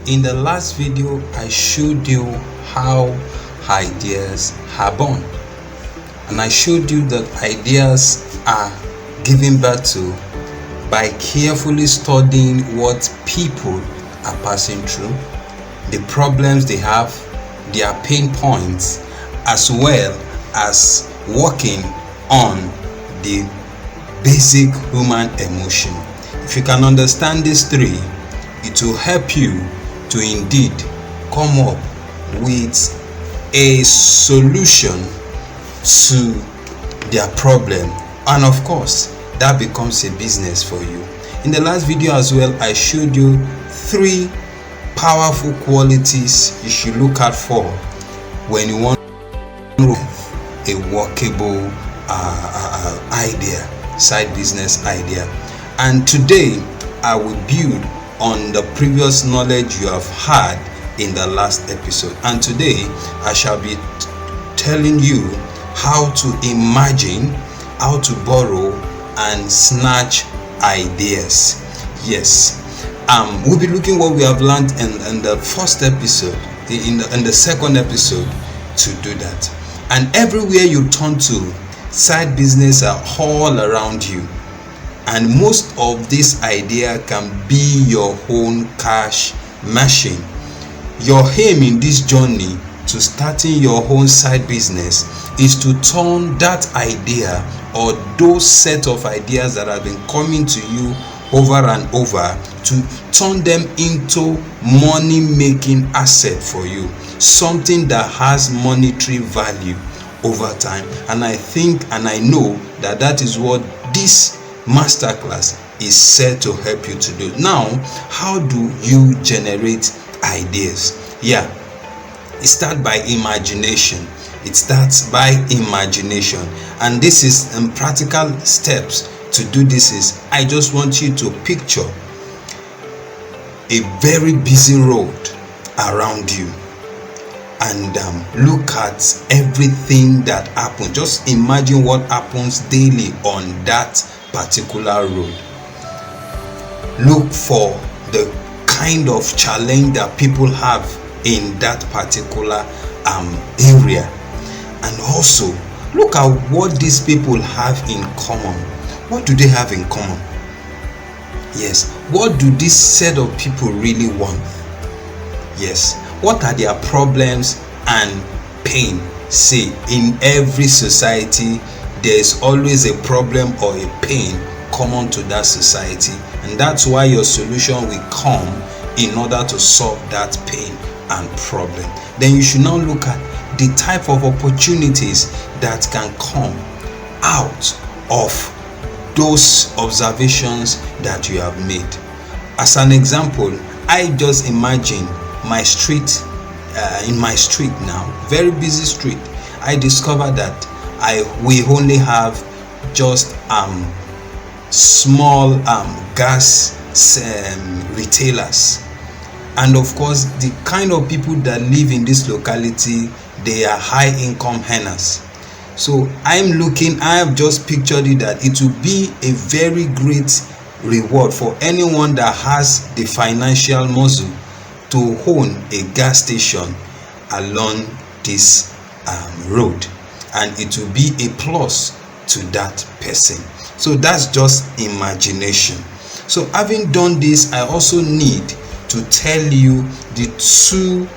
In the last video, I showed you how ideas are born, and I showed you that ideas are given birth to by carefully studying what people are passing through, the problems they have, their pain points, as well as working on the basic human emotion. If you can understand these three, it will help you to indeed come up with a solution to their problem, and of course that becomes a business for you. In the last video as well, I showed you 3 powerful qualities you should look out for when you want a workable idea, side business idea. And today I will build on the previous knowledge you have had in the last episode, and today I shall be telling you how to imagine, how to borrow and snatch ideas. Yes, we'll be looking what we have learned in the first episode, in the second episode, to do that. And everywhere you turn to, side business are all around you, and most of this idea can be your own cash machine. Your aim in this journey to starting your own side business is to turn that idea or those set of ideas that have been coming to you over and over, to turn them into money making asset for you, something that has monetary value over time. And I think and I know that that is what this masterclass is set to help you to do. Now, how do you generate ideas? Yeah, it starts by imagination. It starts by imagination, and this is practical steps to do this is, I just want you to picture a very busy road around you and look at everything that happens. Just imagine what happens daily on that particular road. Look for the kind of challenge that people have in that particular area, and also look at what these people have in common. What do they have in common? Yes, what do this set of people really want? Yes, what are their problems and pain? See, in every society there is always a problem or a pain common to that society, and that's why your solution will come in order to solve that pain and problem. Then you should now look at the type of opportunities that can come out of those observations that you have made. As an example, I just imagine my street, in my street now, very busy street. I discovered that we only have just small gas retailers, and of course the kind of people that live in this locality, they are high income earners. So I have just pictured it that it will be a very great reward for anyone that has the financial muscle to own a gas station along this road, and it will be a plus to that person. So that's just imagination. So having done this, I also need to tell you the 2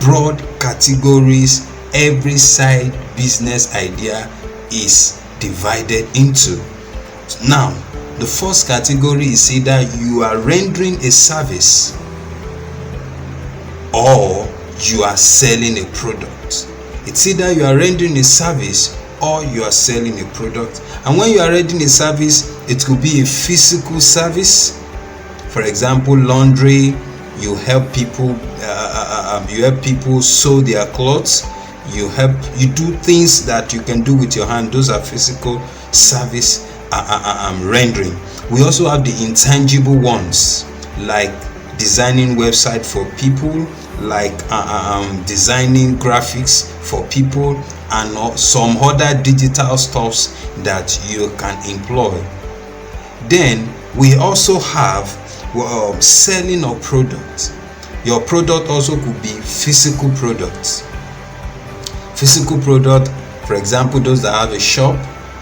broad categories every side business idea is divided into. Now, the first category is either you are rendering a service or you are selling a product. It's either you are rendering a service or you are selling a product. And when you are rendering a service, it could be a physical service. For example, laundry. You help people sew their clothes. You do things that you can do with your hand. Those are physical service rendering. We also have the intangible ones, like designing website for people, like designing graphics for people, and some other digital stuffs that you can employ. Then we also have selling of products. Your product also could be physical products. Physical product, for example, those that have a shop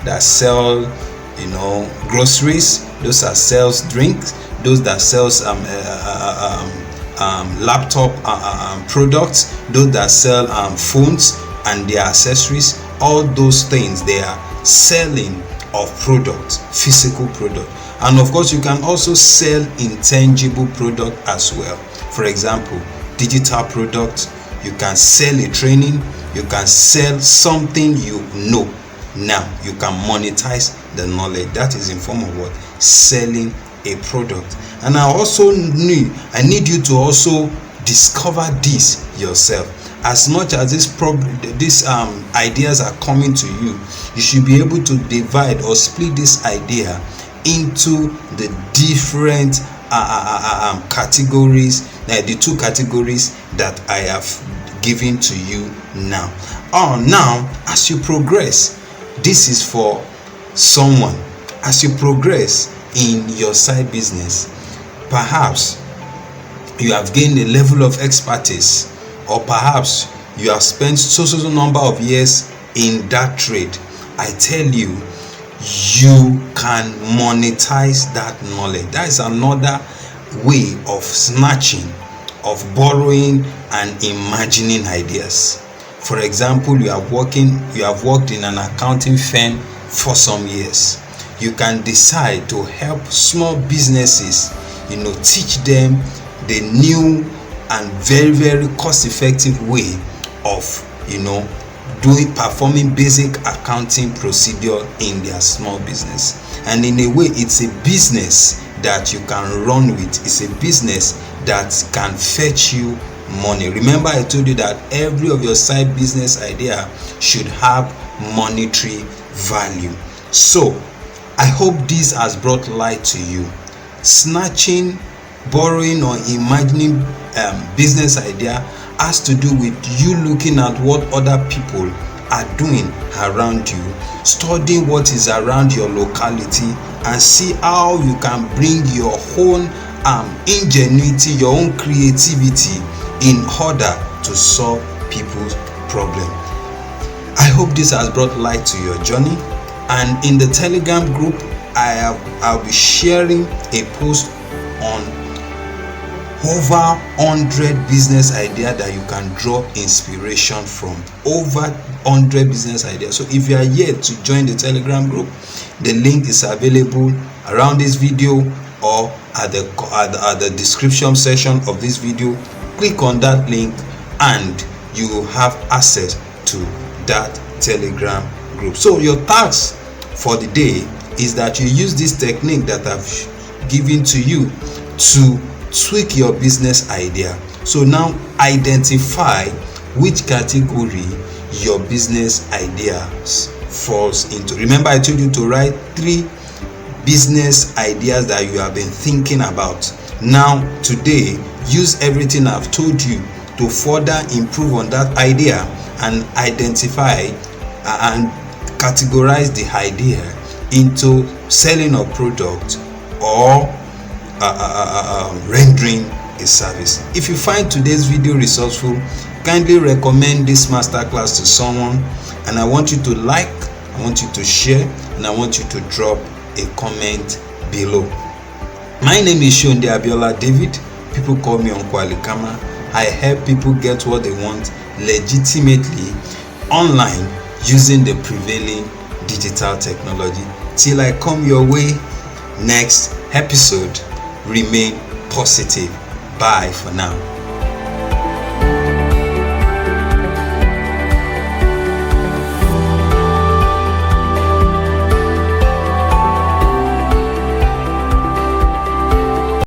that sell, groceries, those that sells drinks, those that sells laptop products, those that sell phones and their accessories. All those things, they are selling of products, physical product. And of course, you can also sell intangible product as well. For example, digital product. You can sell a training. You can sell something you know. Now you can monetize the knowledge. That is in form of what? Selling a product. And I need you to also discover this yourself. As much as these ideas are coming to you, you should be able to divide or split this idea into the different categories, the two categories that I have given to you now. Now, as you progress, this is for someone. As you progress in your side business, perhaps you have gained a level of expertise, or perhaps you have spent so number of years in that trade. I tell you, you can monetize that knowledge. That is another way of snatching, of borrowing and imagining ideas. For example, you have worked in an accounting firm for some years. You can decide to help small businesses, teach them the new and very, very cost-effective way of, performing basic accounting procedure in their small business. And in a way, it's a business that you can run with. It's a business that can fetch you money. Remember, I told you that every of your side business idea should have monetary value. So I hope this has brought light to you. Snatching, borrowing, or imagining business idea has to do with you looking at what other people are doing around you, studying what is around your locality, and see how you can bring your own ingenuity, your own creativity in order to solve people's problem. I hope this has brought light to your journey. And in the Telegram group, I'll be sharing a post on over 100 business ideas that you can draw inspiration from. Over 100 business ideas. So if you are yet to join the Telegram group, the link is available around this video or at the description section of this video. Click on that link and you will have access to that Telegram group. So your task for the day is that you use this technique that I've given to you to tweak your business idea. So now identify which category your business ideas falls into. Remember, I told you to write 3 business ideas that you have been thinking about. Now today, use everything I've told you to further improve on that idea and identify and categorize the idea into selling a product or rendering a service. If you find today's video resourceful, kindly recommend this masterclass to someone, and I want you to like, I want you to share, and I want you to drop a comment below. My name is Shonde Abiola David. People call me Uncle Alikama. I help people get what they want legitimately online using the prevailing digital technology. Till I come your way next episode, remain positive. Bye for now.